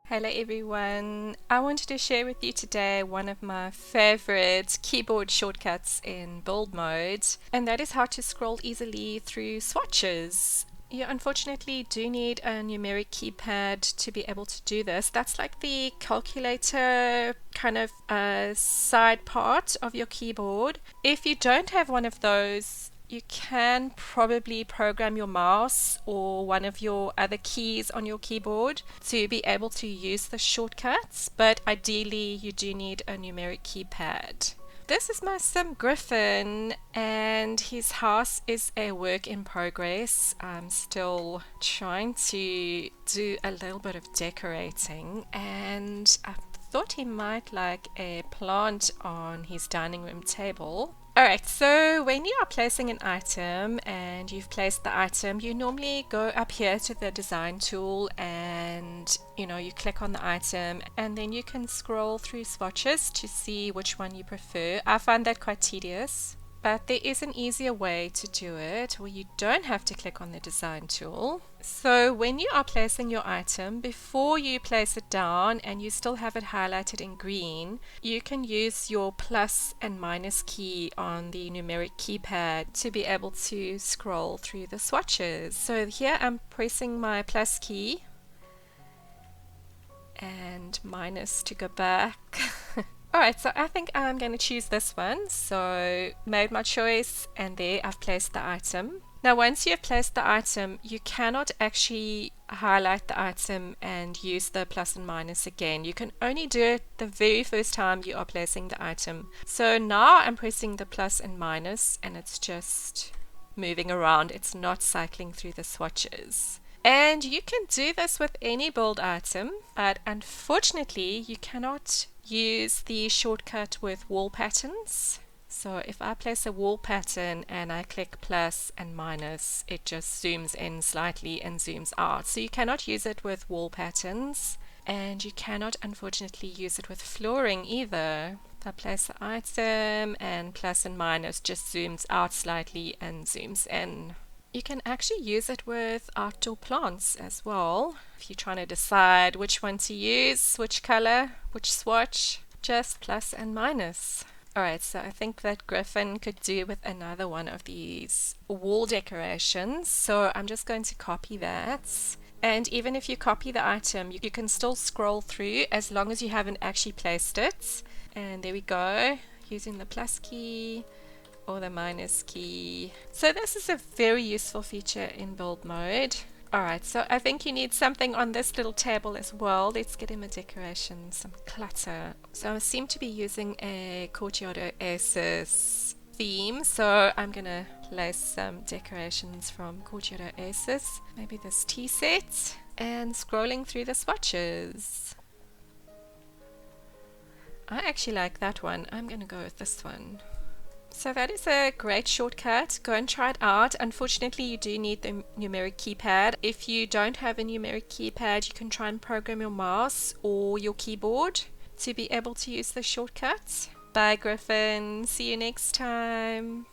Hello everyone, I wanted to share with you today one of my favorite keyboard shortcuts in build mode, and that is how to scroll easily through swatches. You unfortunately do need a numeric keypad to be able to do this. That's like the calculator kind of side part of your keyboard. If you don't have one of those, you can probably program your mouse or one of your other keys on your keyboard to be able to use the shortcuts, but ideally you do need a numeric keypad. This is my sim Griffin, and his house is a work in progress. I'm still trying to do a little bit of decorating, and I thought he might like a plant on his dining room table. Alright, so when you are placing an item and you've placed the item, you normally go up here to the design tool and you click on the item, and then you can scroll through swatches to see which one you prefer. I find that quite tedious, but there is an easier way to do it where you don't have to click on the design tool. So when you are placing your item, before you place it down and you still have it highlighted in green, you can use your plus and minus key on the numeric keypad to be able to scroll through the swatches. So here I'm pressing my plus key and minus to go back. Alright, so I think I'm going to choose this one. So made my choice, and there I've placed the item. Now once you have placed the item, you cannot actually highlight the item and use the plus and minus again. You can only do it the very first time you are placing the item. So now I'm pressing the plus and minus and it's just moving around. It's not cycling through the swatches. And you can do this with any build item, but unfortunately you cannot use the shortcut with wall patterns. So if I place a wall pattern and I click plus and minus, it just zooms in slightly and zooms out. So you cannot use it with wall patterns, and you cannot unfortunately use it with flooring either. If I place the item and plus and minus just zooms out slightly and zooms in. You can actually use it with outdoor plants as well. If you're trying to decide which one to use, which color, which swatch, just plus and minus. Alright, so I think that Griffin could do with another one of these wall decorations. So I'm just going to copy that. And even if you copy the item, you can still scroll through as long as you haven't actually placed it. And there we go, using the plus key or the minus key. So this is a very useful feature in build mode. Alright, so I think you need something on this little table as well. Let's get him a decoration, some clutter. So I seem to be using a Courtyard Oasis theme, so I'm gonna place some decorations from Courtyard Oasis. Maybe this tea set, and scrolling through the swatches. I actually like that one. I'm gonna go with this one. So that is a great shortcut. Go and try it out. Unfortunately, you do need the numeric keypad. If you don't have a numeric keypad, you can try and program your mouse or your keyboard to be able to use the shortcuts. Bye, Griffin. See you next time.